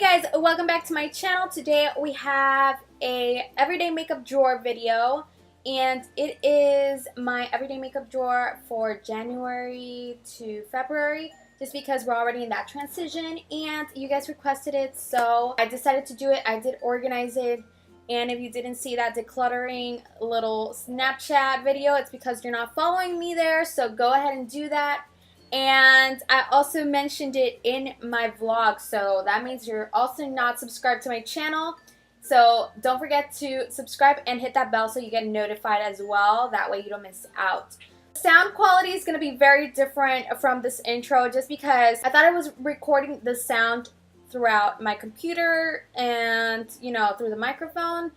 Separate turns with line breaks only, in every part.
Hi guys, welcome back to my channel. Today we have a everyday makeup drawer video, and it is my everyday makeup drawer for January to February, just because we're already in that transition and you guys requested it, so I decided to do it. I did organize it, and if you didn't see that decluttering little Snapchat video, it's because you're not following me there, so go ahead and do that. And I also mentioned it in my vlog, so that means you're also not subscribed to my channel. So don't forget to subscribe and hit that bell so you get notified as well. That way you don't miss out. Sound quality is going to be very different from this intro, just because I thought I was recording the sound throughout my computer and, you know, through the microphone.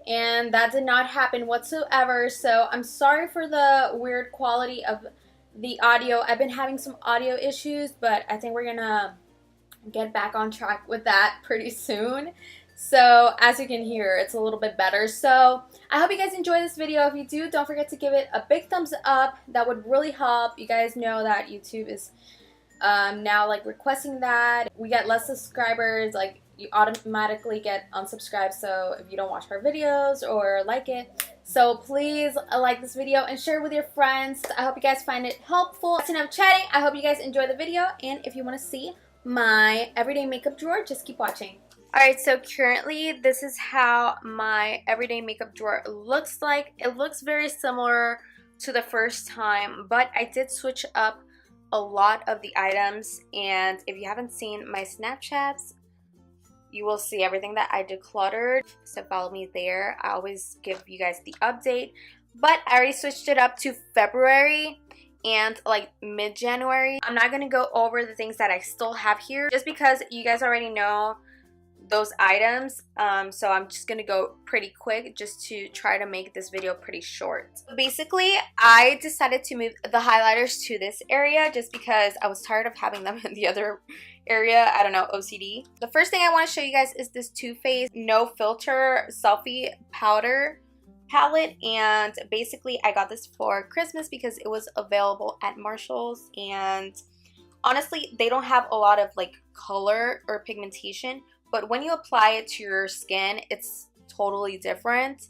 And that did not happen whatsoever. So I'm sorry for the weird quality of the audio. I've been having some audio issues, but I think we're gonna get back on track with that pretty soon. So as you can hear, it's a little bit better. So I hope you guys enjoy this video. If you do, don't forget to give it a big thumbs up. That would really help. You guys know that YouTube is now like requesting that. We get less subscribers, like you automatically get unsubscribed, so if you don't watch our videos or like it. So please like this video and share it with your friends. I hope you guys find it helpful. That's enough chatting. I hope you guys enjoy the video, and if you want to see my everyday makeup drawer, just keep watching. Alright, so currently this is how my everyday makeup drawer looks like. It looks very similar to the first time, but I did switch up a lot of the items, and if you haven't seen my Snapchats, you will see everything that I decluttered, so follow me there. I always give you guys the update, but I already switched it up to February and like mid-January. I'm not going to go over the things that I still have here, just because you guys already know those items, so I'm just gonna go pretty quick just to try to make this video pretty short. Basically, I decided to move the highlighters to this area just because I was tired of having them in the other area. I don't know, OCD. The first thing I want to show you guys is this Too Faced No Filter Selfie Powder palette, and basically I got this for Christmas because it was available at Marshall's, and honestly they don't have a lot of like color or pigmentation, but when you apply it to your skin, it's totally different.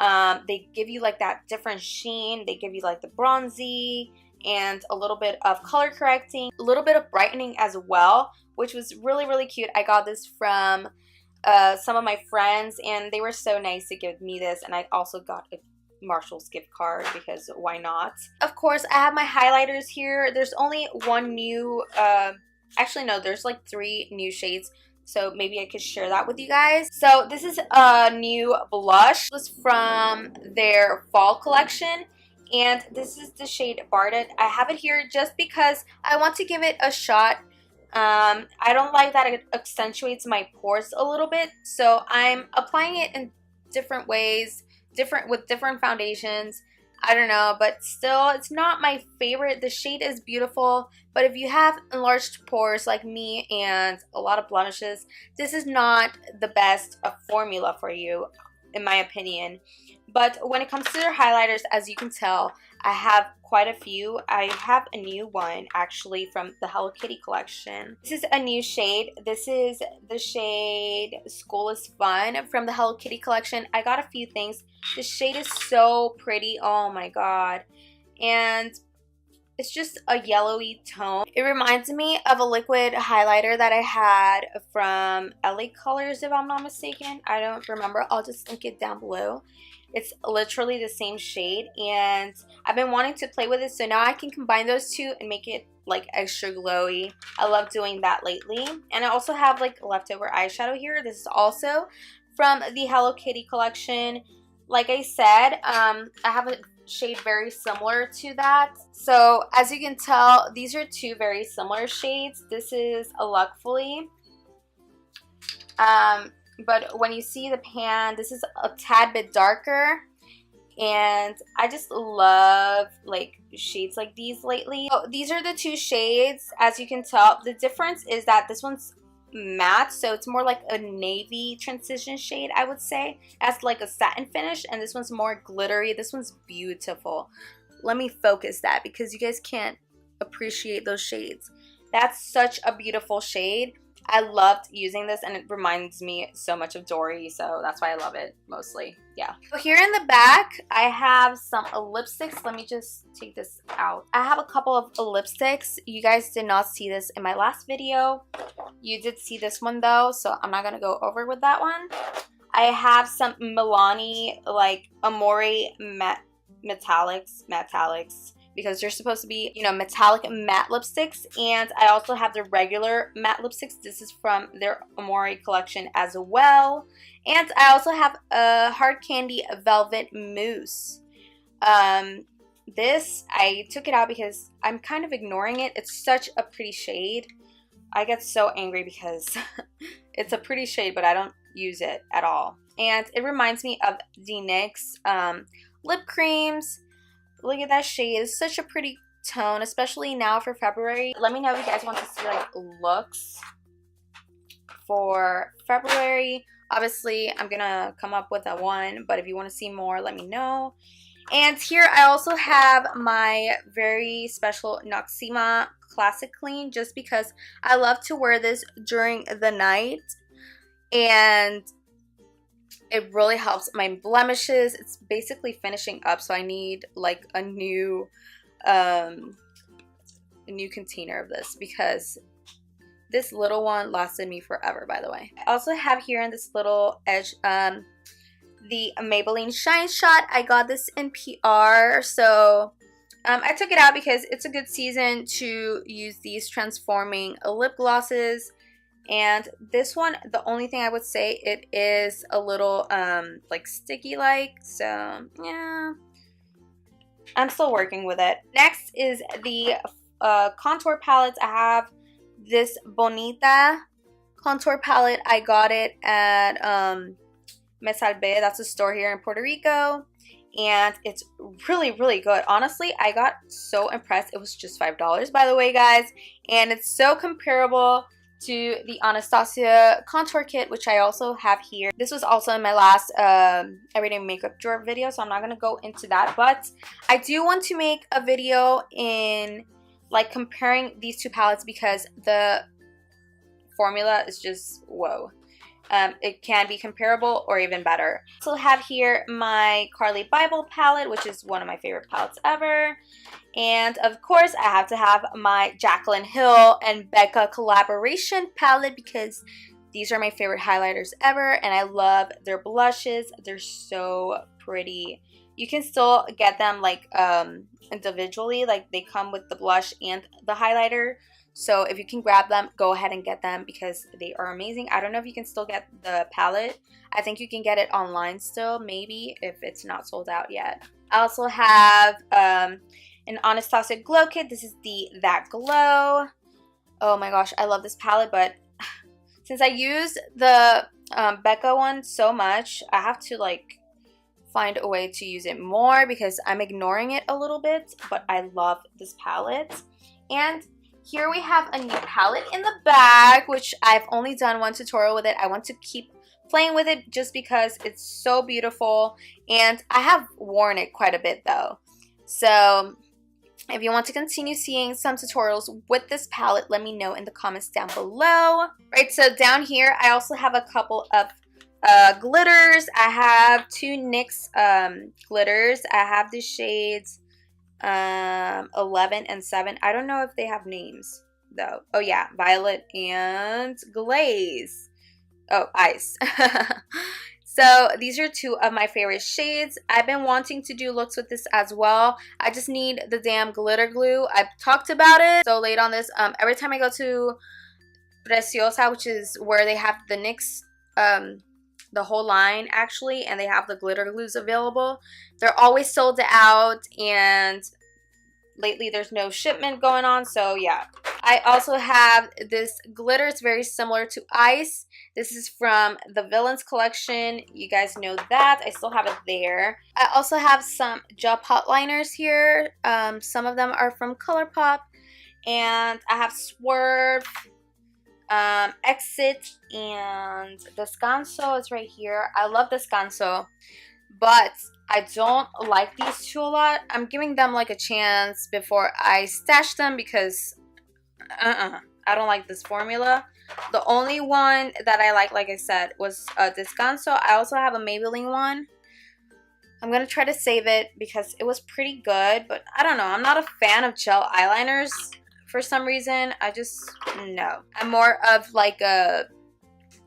They give you like that different sheen. They give you like the bronzy and a little bit of color correcting, a little bit of brightening as well, which was really, really cute. I got this from some of my friends, and they were so nice to give me this, and I also got a Marshall's gift card because why not? Of course, I have my highlighters here. There's only one new, actually no, there's like 3 new shades. So maybe I could share that with you guys. So this is a new blush. This was from their fall collection, and this is the shade Bardet. I have it here just because I want to give it a shot. I don't like that it accentuates my pores a little bit, so I'm applying it in different ways, with different foundations. I don't know, but still, it's not my favorite. The shade is beautiful, but if you have enlarged pores like me and a lot of blemishes, this is not the best formula for you, in my opinion. But when it comes to their highlighters, as you can tell, I have quite a few. I have a new one actually from the Hello Kitty collection. This is a new shade. This is the shade School is Fun from the Hello Kitty collection. I got a few things. This shade is so pretty. Oh my god. And it's just a yellowy tone. It reminds me of a liquid highlighter that I had from LA Colors, if I'm not mistaken. I don't remember. I'll just link it down below. It's literally the same shade, and I've been wanting to play with it, so now I can combine those two and make it like extra glowy. I love doing that lately. And I also have like leftover eyeshadow here. This is also from the Hello Kitty collection. Like I said, I have a shade very similar to that. So as you can tell, these are 2 very similar shades. This is a Luckfully. But when you see the pan, this is a tad bit darker, and I just love like shades like these lately. So these are the 2 shades. As you can tell, the difference is that this one's matte, so it's more like a navy transition shade, I would say. It has like a satin finish, and this one's more glittery. This one's beautiful. Let me focus that because you guys can't appreciate those shades. That's such a beautiful shade. I loved using this, and it reminds me so much of Dory, so that's why I love it mostly. Yeah. So here in the back, I have some lipsticks. Let me just take this out. I have a couple of lipsticks. You guys did not see this in my last video. You did see this one though, so I'm not gonna go over with that one. I have some Milani, like, Amore metallics, because they're supposed to be, you know, metallic matte lipsticks. And I also have the regular matte lipsticks. This is from their Amore collection as well. And I also have a Hard Candy Velvet Mousse. This, I took it out because I'm kind of ignoring it. It's such a pretty shade. I get so angry because it's a pretty shade, but I don't use it at all. And it reminds me of the NYX lip creams. Look at that shade. It's such a pretty tone, especially now for February. Let me know if you guys want to see like looks for February. Obviously, I'm gonna come up with a one, but if you want to see more, let me know. And here I also have my very special Noxzema Classic Clean, just because I love to wear this during the night. And it really helps my blemishes. It's basically finishing up, so I need like a new container of this, because this little one lasted me forever, by the way. I also have here in this little edge the Maybelline Shine Shot. I got this in PR, so I took it out because it's a good season to use these transforming lip glosses. And this one, the only thing I would say, it is a little like sticky like, so yeah, I'm still working with it. Next is the contour palettes. I have this Bonita contour palette. I got it at Me Salve. That's a store here in Puerto Rico, and it's really, really good. Honestly, I got so impressed. It was just $5, by the way, guys, and it's so comparable to the Anastasia contour kit, which I also have here. This was also in my last everyday makeup drawer video, so I'm not going to go into that, but I do want to make a video in like comparing these two palettes, because the formula is just whoa. It can be comparable or even better. I also have here my Carly Bible palette, which is one of my favorite palettes ever. And of course, I have to have my Jaclyn Hill and Becca collaboration palette, because these are my favorite highlighters ever, and I love their blushes. They're so pretty. You can still get them like individually, like they come with the blush and the highlighter. So if you can grab them, go ahead and get them, because they are amazing. I don't know if you can still get the palette. I think you can get it online still, maybe, if it's not sold out yet. I also have an Anastasia Glow Kit. This is the That Glow. Oh my gosh, I love this palette, but since I use the Becca one so much, I have to like find a way to use it more, because I'm ignoring it a little bit, but I love this palette. And here we have a new palette in the bag, which I've only done one tutorial with it. I want to keep playing with it just because it's so beautiful, and I have worn it quite a bit though. So if you want to continue seeing some tutorials with this palette, let me know in the comments down below. Right, so down here I also have a couple of glitters. I have two NYX glitters. I have the shades 11 and 7. I don't know if they have names though. Oh yeah, Violet and Glaze. Oh, Ice. So these are two of my favorite shades. I've been wanting to do looks with this as well. I just need the damn glitter glue. I've talked about it so late on this. Every time I go to Preciosa, which is where they have the NYX, the whole line actually, and they have the glitter glues available, they're always sold out, and lately there's no shipment going on, so yeah. I also have this glitter. It's very similar to Ice. This is from the Villains collection. You guys know that. I still have it there. I also have some gel pot liners here. Some of them are from ColourPop. And I have Swerve, Exit, and Descanso is right here. I love Descanso, but I don't like these two a lot. I'm giving them like a chance before I stash them, because I don't like this formula. The only one that I like I said, was Descanso. I also have a Maybelline one. I'm gonna try to save it because it was pretty good, but I don't know. I'm not a fan of gel eyeliners for some reason. I just, no. I'm more of like a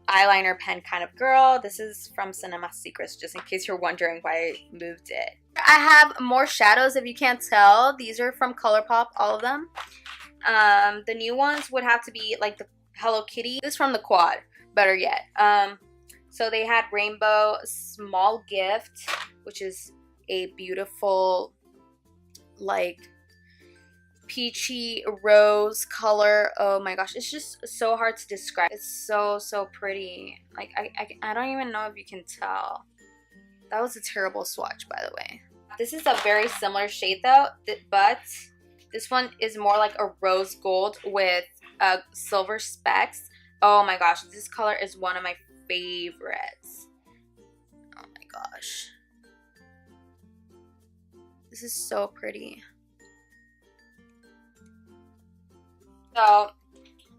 eyeliner pen kind of girl. This is from Cinema Secrets, just in case you're wondering why I moved it. I have more shadows, if you can't tell. These are from ColourPop, all of them. The new ones would have to be like the Hello Kitty. This is from the Quad, better yet. So they had Rainbow Small Gift, which is a beautiful, like, peachy rose color. Oh my gosh, it's just so hard to describe. It's so pretty. Like, I don't even know if you can tell. That was a terrible swatch, by the way. This is a very similar shade though, but this one is more like a rose gold with silver specks. Oh my gosh, this color is one of my favorites. Oh my gosh, this is so pretty. So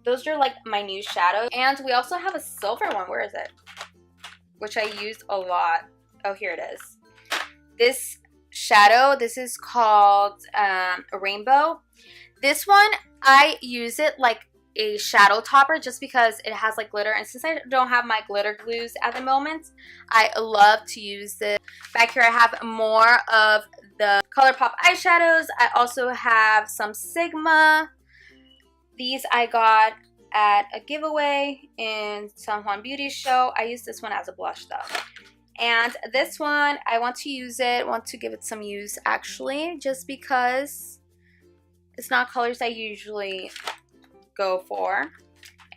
those are like my new shadows, and we also have a silver one. Where is it? Which I used a lot. Oh, here it is. This shadow, this is called Rainbow. This one, I use it like a shadow topper just because it has like glitter, and since I don't have my glitter glues at the moment, I love to use this. Back here I have more of the ColourPop eyeshadows. I also have some Sigma. These I got at a giveaway in San Juan Beauty show. I use this one as a blush though. And this one, I want to use it, want to give it some use actually, just because it's not colors I usually go for.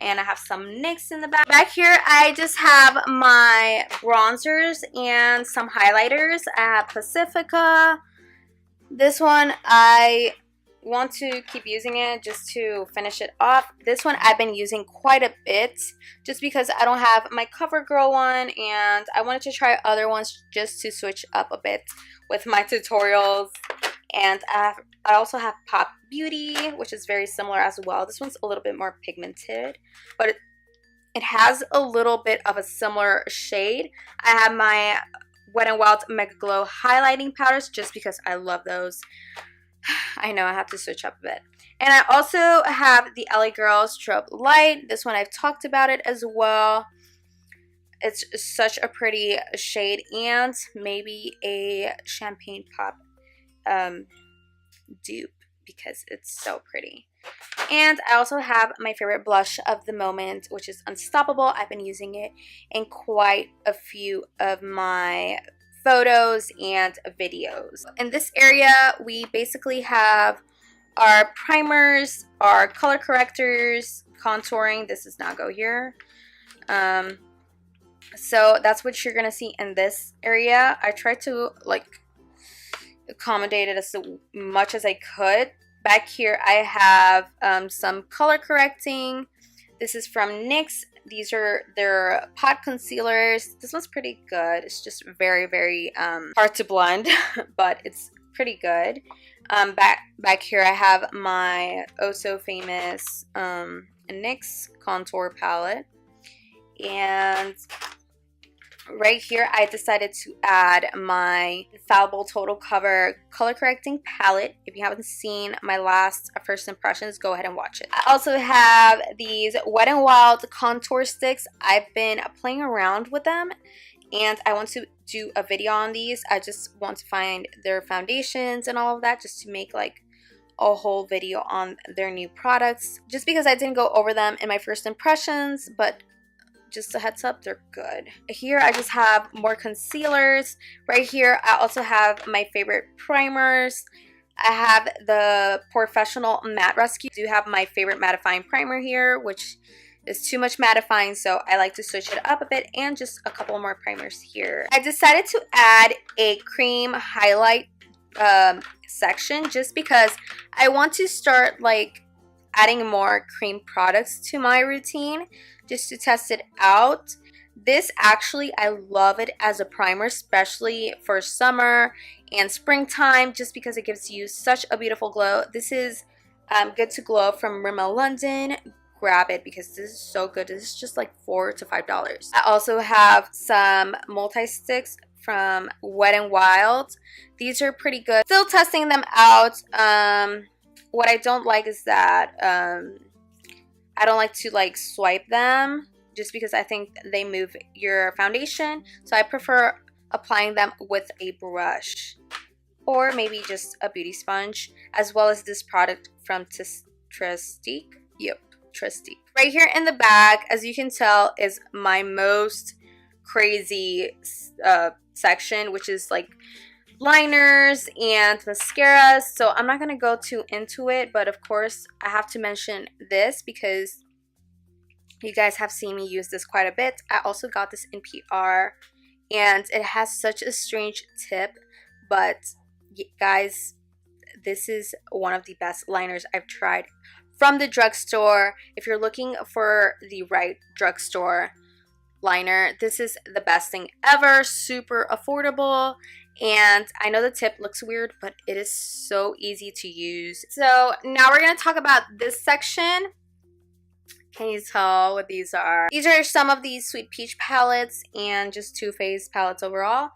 And I have some NYX in the back. Back here, I just have my bronzers and some highlighters. I have Pacifica. This one, I want to keep using it just to finish it off. This one I've been using quite a bit just because I don't have my CoverGirl one, and I wanted to try other ones just to switch up a bit with my tutorials. And I also have Pop Beauty, which is very similar as well. This one's a little bit more pigmented, but it has a little bit of a similar shade. I have my Wet n Wild Mega Glow highlighting powders just because I love those. I know I have to switch up a bit. And I also have the LA Girl Strobe Light. This one I've talked about it as well. It's such a pretty shade, and maybe a Champagne Pop dupe because it's so pretty. And I also have my favorite blush of the moment, which is Unstoppable. I've been using it in quite a few of my photos and videos. In this area, we basically have our primers, our color correctors, contouring. This does not go here. So that's what you're gonna see in this area. I tried to like accommodate it as much as I could. Back here I have some color correcting. This is from NYX. These are their pot concealers. This one's pretty good. It's just very hard to blend, but it's pretty good. Back here I have my oh so famous NYX contour palette, and right here I decided to add my Infallible Total Cover color correcting palette. If you haven't seen my last first impressions, go ahead and watch it. I also have these Wet n Wild contour sticks. I've been playing around with them, and I want to do a video on these. I just want to find their foundations and all of that, just to make like a whole video on their new products, just because I didn't go over them in my first impressions, but just a heads up, they're good. Here I just have more concealers. Right here I also have my favorite primers. I have the Professional Matte Rescue. I do have my favorite mattifying primer here, which is too much mattifying, so I like to switch it up a bit, and just a couple more primers here. I decided to add a cream highlight section just because I want to start like adding more cream products to my routine, just to test it out. This actually, I love it as a primer, especially for summer and springtime, just because it gives you such a beautiful glow. This is Good to Glow from Rimmel London. grab it because this is so good. This is just like $4 to $5. I also have some multi-sticks from Wet n Wild. These are pretty good. Still testing them out. What I don't like is that I don't like to like swipe them just because I think they move your foundation. So I prefer applying them with a brush or maybe just a beauty sponge, as well as this product from Trestique. Yep, Trestique. Right here in the bag, as you can tell, is my most crazy section, which is like liners and mascaras. So I'm not going to go too into it, but of course I have to mention this because you guys have seen me use this quite a bit. I also got this in PR and it has such a strange tip, but guys, this is one of the best liners I've tried from the drugstore. If you're looking for the right drugstore liner, this is the best thing ever. Super affordable, and I know the tip looks weird, but it is so easy to use. So now we're going to talk about this section. Can you tell what these are? These are some of these Sweet Peach palettes and just Too Faced palettes overall.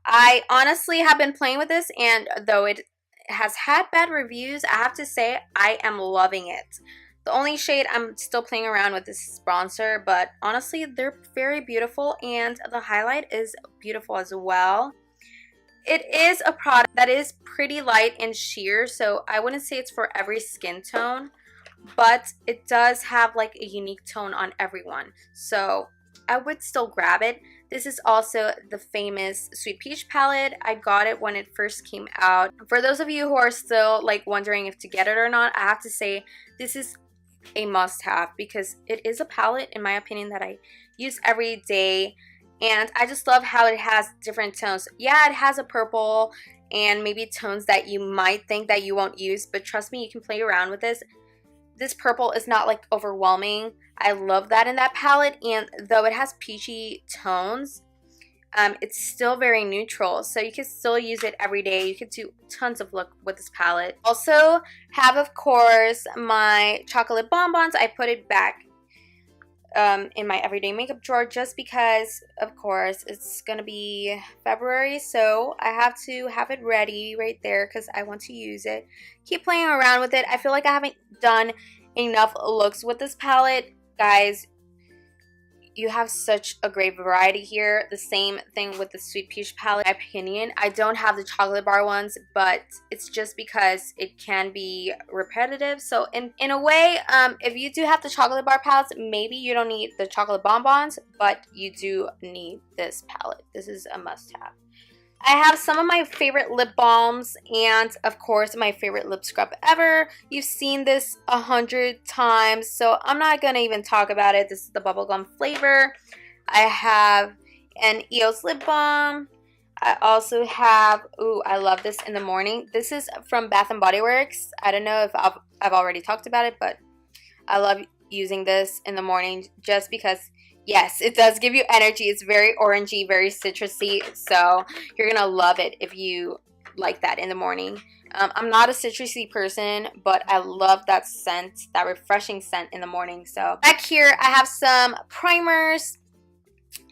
I honestly have been playing with this, and though it has had bad reviews, I have to say I am loving it. The only shade I'm still playing around with is bronzer, but honestly they're very beautiful and the highlight is beautiful as well. It is a product that is pretty light and sheer, so I wouldn't say it's for every skin tone, but it does have like a unique tone on everyone, so I would still grab it. This is also the famous Sweet Peach palette. I got it when it first came out. For those of you who are still like wondering if to get it or not, I have to say this is a must-have because it is a palette, in my opinion, that I use every day, and I just love how it has different tones. Yeah, it has a purple and maybe tones that you might think that you won't use, but trust me, you can play around with this. This purple is not like overwhelming. I love that in that palette, and though it has peachy tones, it's still very neutral, so you can still use it every day. You could do tons of look with this palette. Also have, of course, my chocolate bonbons. I put it back in my everyday makeup drawer just because, of course, it's gonna be February, so I have to have it ready right there because I want to use it. Keep playing around with it. I feel like I haven't done enough looks with this palette. Guys, you have such a great variety here. The same thing with the Sweet Peach palette, in my opinion. I don't have the chocolate bar ones, but it's just because it can be repetitive. So in a way, if you do have the chocolate bar palettes, maybe you don't need the chocolate bonbons, but you do need this palette. This is a must-have. I have some of my favorite lip balms and, of course, my favorite lip scrub ever. You've seen this 100 times, so I'm not going to even talk about it. This is the bubblegum flavor. I have an EOS lip balm. I also have, ooh, I love this in the morning. This is from Bath & Body Works. I don't know if I've already talked about it, but I love using this in the morning just because, yes, it does give you energy. It's very orangey, very citrusy, so you're gonna love it if you like that in the morning. I'm not a citrusy person, but I love that scent, that refreshing scent in the morning. So back here I have some primers.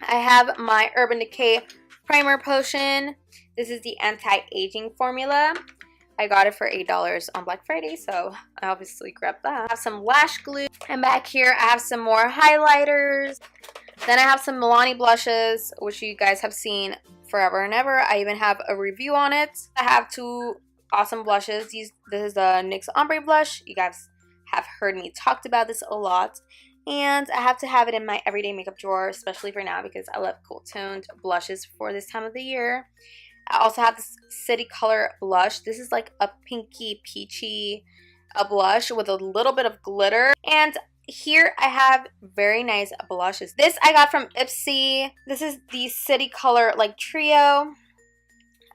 I have my Urban Decay primer potion. This is the anti-aging formula. I got it for $8 on Black Friday, so I obviously grabbed that. I have some lash glue. And back here, I have some more highlighters. Then I have some Milani blushes, which you guys have seen forever and ever. I even have a review on it. I have two awesome blushes. This is the NYX Ombre blush. You guys have heard me talked about this a lot. And I have to have it in my everyday makeup drawer, especially for now because I love cool toned blushes for this time of the year. I also have this City Color blush. This is like a pinky peachy blush with a little bit of glitter. And here I have very nice blushes. This I got from IPSY. This is the City Color like trio.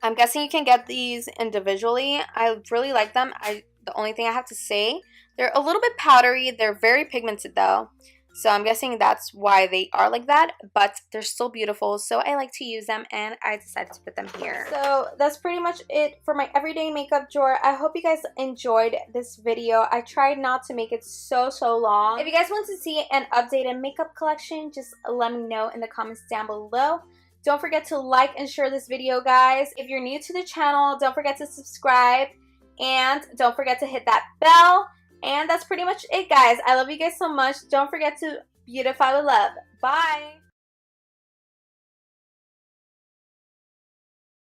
I'm guessing you can get these individually. I really like them. The only thing I have to say, they're a little bit powdery. They're very pigmented though. So I'm guessing that's why they are like that, but they're still beautiful, so I like to use them, and I decided to put them here. So that's pretty much it for my everyday makeup drawer. I hope you guys enjoyed this video. I tried not to make it so long. If you guys want to see an updated makeup collection, just let me know in the comments down below. Don't forget to like and share this video, guys. If you're new to the channel, don't forget to subscribe, and don't forget to hit that bell. And that's pretty much it, guys. I love you guys so much. Don't forget to beautify with love. Bye.